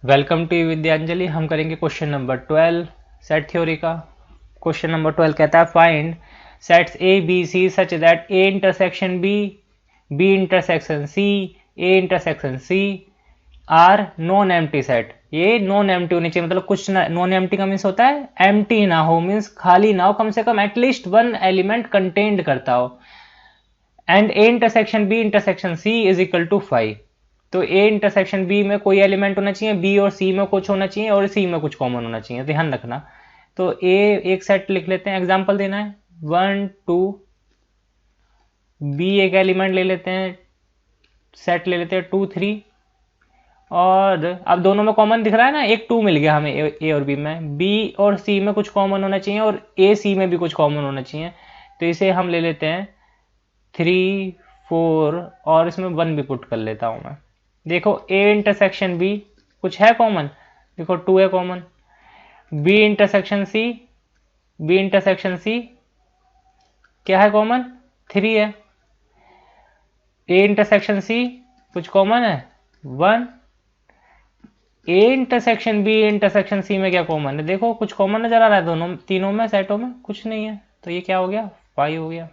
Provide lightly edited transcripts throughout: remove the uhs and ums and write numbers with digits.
Welcome to Vidyanjali. हम करेंगे question number 12 set theory का। क्वेश्चन नंबर 12 कहता है find sets A B C such that A intersection B, B intersection C, A intersection C are non empty set. ये non empty होनी चाहिए, मतलब कुछ नॉन एम्प्टी का मीन्स होता है एम्प्टी ना हो, मीन्स खाली ना हो, कम से कम एटलीस्ट वन एलिमेंट कंटेन्ड करता हो। And A intersection B intersection C is equal to 5। तो ए इंटरसेक्शन बी में कोई एलिमेंट होना चाहिए, बी और सी में कुछ होना चाहिए और सी में कुछ कॉमन होना चाहिए, ध्यान रखना। तो ए एक सेट लिख लेते हैं, एग्जांपल देना है 1 2। बी एक एलिमेंट ले लेते हैं, सेट ले लेते हैं 2 3। और अब दोनों में कॉमन दिख रहा है ना, एक 2 मिल गया हमें ए और बी में। बी और सी में कुछ कॉमन होना चाहिए और ए सी में भी कुछ कॉमन होना चाहिए। तो इसे हम ले लेते हैं 3 4 और इसमें 1 भी पुट कर लेता हूं मैं। देखो ए इंटरसेक्शन बी कुछ है कॉमन, देखो 2 है common. B intersection C, B intersection C क्या है कॉमन, 3 है। ए इंटरसेक्शन सी कुछ कॉमन है 1। A intersection B intersection C में क्या कॉमन है, देखो कुछ कॉमन नजर आ रहा है दोनों तीनों में, सेटों में कुछ नहीं है। तो ये क्या हो गया, 5 हो गया।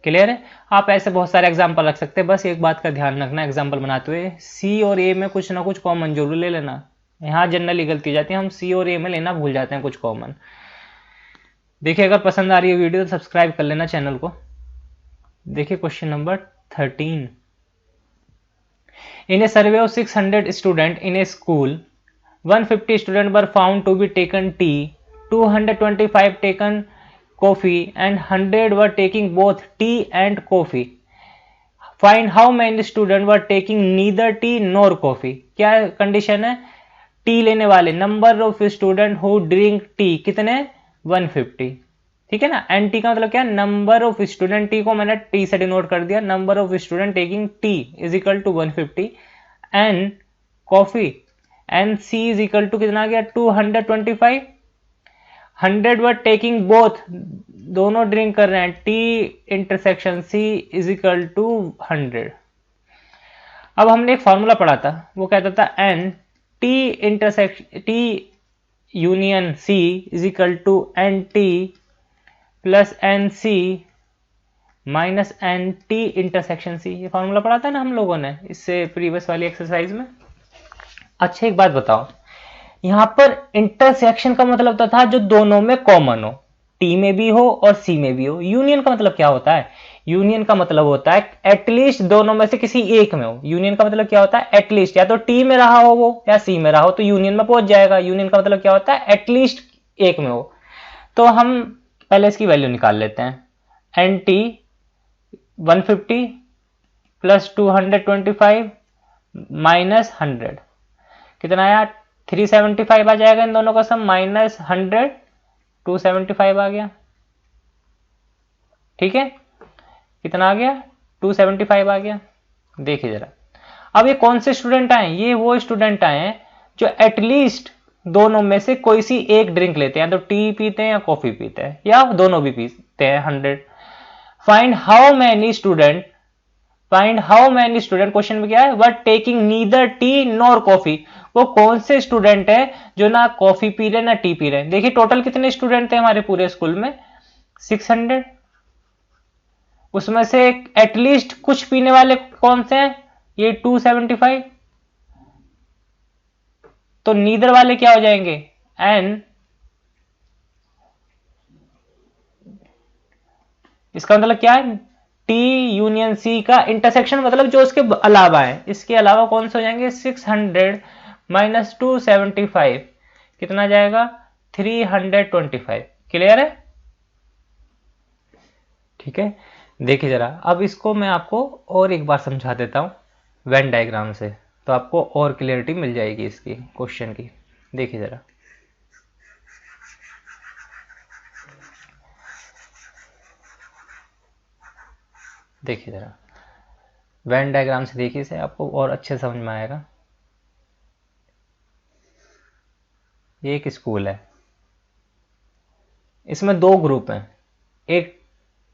क्लियर है। आप ऐसे बहुत सारे एग्जांपल रख सकते हैं, बस एक बात का ध्यान रखना एग्जांपल बनाते हुए, सी और ए में कुछ ना कुछ कॉमन जरूर ले लेना। यहाँ जनरली गलती जाती है, हम सी और ए में लेना भूल जाते हैं कुछ कॉमन। देखिए अगर पसंद आ रही है वीडियो तो सब्सक्राइब कर लेना चैनल को। देखिए question number 13। In a survey of 600 student in a school 150 student were found to be taken tea, 225 taken coffee and 100 were taking both tea and coffee. Find how many students were taking neither tea nor coffee. क्या condition है, T लेने वाले number of student who drink tea कितने 150, ठीक है ना। And T का मतलब क्या, नंबर ऑफ स्टूडेंट, टी को मैंने टी से डिनोट कर दिया, number of student taking tea is equal to 150 and coffee and C is equal to कितना आ गया 225। 100 वर टेकिंग बोथ, दोनों ड्रिंक कर रहे हैं, T intersection C is equal to 100। अब हमने एक फॉर्मूला पढ़ा था, वो कहता था N T intersection T union C is equal to N T plus N C minus N T intersection C. ये फॉर्मूला पढ़ा था ना हम लोगों ने इससे प्रीवियस वाली एक्सरसाइज में। अच्छा एक बात बताओ, यहां पर इंटरसेक्शन का मतलब तो था जो दोनों में कॉमन हो, टी में भी हो और सी में भी हो। यूनियन का मतलब क्या होता है, यूनियन का मतलब होता है एटलीस्ट दोनों में से किसी एक में हो। यूनियन का मतलब क्या होता है, एटलीस्ट या तो टी में रहा हो वो या सी में रहा हो तो यूनियन में पहुंच जाएगा। यूनियन का मतलब क्या होता है, एटलीस्ट एक में हो। तो हम पहले इसकी वैल्यू निकाल लेते हैं, एन टी 150 प्लस 225 माइनस 100 कितना आया 375 आ जाएगा, इन दोनों का सम माइनस 100 275 आ गया, ठीक है। कितना आ गया 275 आ गया। देखिए जरा, अब ये कौन से स्टूडेंट आए, ये वो स्टूडेंट आए हैं जो एटलीस्ट दोनों में से कोई सी एक ड्रिंक लेते हैं, तो टी पीते हैं या कॉफी पीते हैं या दोनों भी पीते हैं 100। Find how many student, find how many student, question में क्या है, but taking neither T nor coffee. वो कौन से स्टूडेंट है जो ना कॉफी पी रहे ना टी पी रहे। देखिए टोटल कितने स्टूडेंट थे हमारे पूरे स्कूल में 600, उसमें से एटलीस्ट कुछ पीने वाले कौन से हैं, ये 275। तो नीदर वाले क्या हो जाएंगे, एन, इसका मतलब क्या है, टी यूनियन सी का इंटरसेक्शन मतलब जो उसके अलावा है, इसके अलावा कौन से हो जाएंगे 600 माइनस 275 कितना जाएगा 325। क्लियर है, ठीक है। देखिए जरा, अब इसको मैं आपको और एक बार समझा देता हूं वेन डायग्राम से, तो आपको और क्लियरिटी मिल जाएगी इसकी क्वेश्चन की। देखिए जरा, देखिए जरा वेन डायग्राम से देखिए इसे, आपको और अच्छे समझ में आएगा। ये एक स्कूल है, इसमें दो ग्रुप हैं, एक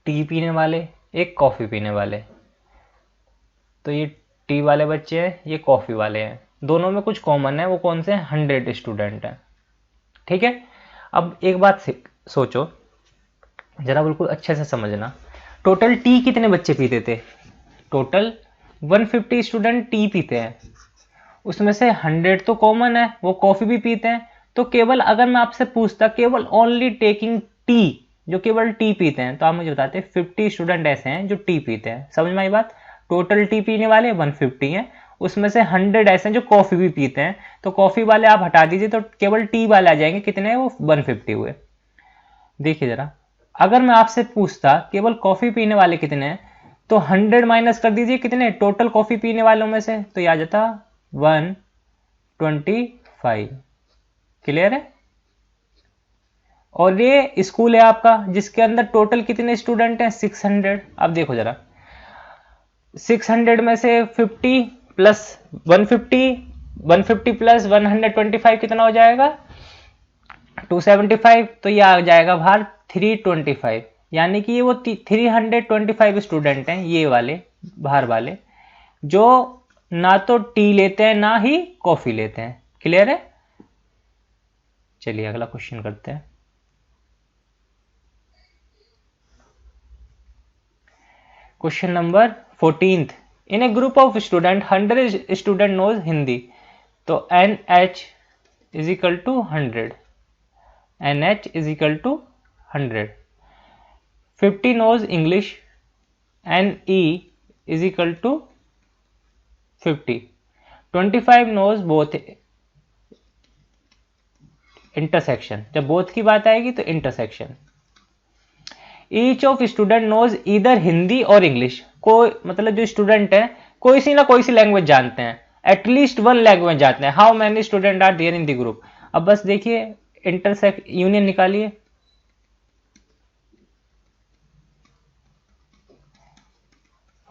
टी पीने वाले एक कॉफी पीने वाले। तो ये टी वाले बच्चे हैं, ये कॉफी वाले हैं। दोनों में कुछ कॉमन है, वो कौन से 100 स्टूडेंट हैं। ठीक है, अब एक बात सोचो जरा, बिल्कुल अच्छे से समझना। टोटल टी कितने बच्चे पीते थे? टोटल 150 स्टूडेंट टी पीते हैं, उसमें से 100 तो कॉमन है, वो कॉफी भी पीते हैं। तो केवल अगर मैं आपसे पूछता केवल ओनली टेकिंग टी, जो केवल टी पीते हैं, तो आप मुझे बताते 50 स्टूडेंट ऐसे हैं जो टी पीते हैं। समझ में आई बात? टोटल टी पीने वाले 150 हैं, उसमें से 100 ऐसे हैं जो कॉफी भी पीते हैं। तो कॉफी वाले आप हटा दीजिए तो केवल टी वाले आ जाएंगे, कितने? वो 150 हुए। देखिए जरा, अगर मैं आपसे पूछता केवल कॉफी पीने वाले कितने हैं, तो 100 माइनस कर दीजिए कितने टोटल कॉफी पीने वालों में से, तो आ जाता 125। क्लियर है? और ये स्कूल है आपका जिसके अंदर टोटल कितने स्टूडेंट हैं? 600। अब देखो जरा, 600 में से 50 प्लस 150, 150 प्लस 125 कितना हो जाएगा? 275। तो ये आ जाएगा बाहर 325, यानी कि ये वो 325 स्टूडेंट हैं, ये वाले बाहर वाले, जो ना तो टी लेते हैं ना ही कॉफी लेते हैं। क्लियर है? चलिए अगला क्वेश्चन करते हैं। Question number 14th, in a group of student 100 student knows Hindi, तो NH is equal to 100, NH is equal to 100। 50 knows English, NE is equal to 50। 25 knows both intersection, जब both की बात आएगी तो intersection। Each of student knows either Hindi और English, कोई मतलब जो स्टूडेंट है कोई सी ना कोई सी लैंग्वेज जानते हैं, एटलीस्ट वन लैंग्वेज जानते हैं। How many student are there in the group? अब बस देखिए इंटरसेक्ट यूनियन निकालिए।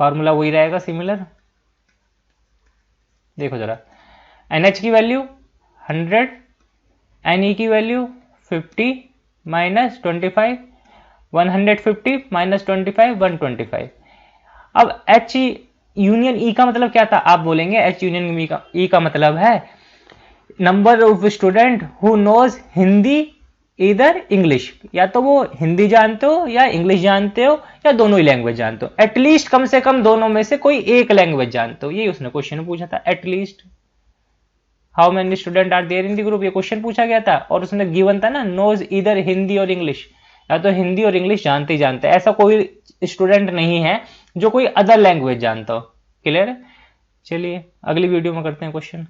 फॉर्मूला वही रहेगा सिमिलर। देखो जरा, NH की वैल्यू 100, NE की वैल्यू 50 माइनस 25, 150 माइनस 25 125। अब H यूनियन E का मतलब क्या था? आप बोलेंगे H यूनियन E का मतलब है number of student who knows Hindi इधर इंग्लिश, या तो वो हिंदी जानते हो या इंग्लिश जानते हो या दोनों ही लैंग्वेज जानते हो, एटलीस्ट कम से कम दोनों में से कोई एक लैंग्वेज जानते हो। ये उसने क्वेश्चन पूछा था, at least how many student are there in the group, ये क्वेश्चन पूछा गया था। और उसने गिवन था ना नोज इधर हिंदी और इंग्लिश, या तो हिंदी और इंग्लिश जानते ही जानते हैं, ऐसा कोई स्टूडेंट नहीं है जो कोई अदर लैंग्वेज जानता हो। क्लियर है? चलिए अगली वीडियो में करते हैं क्वेश्चन।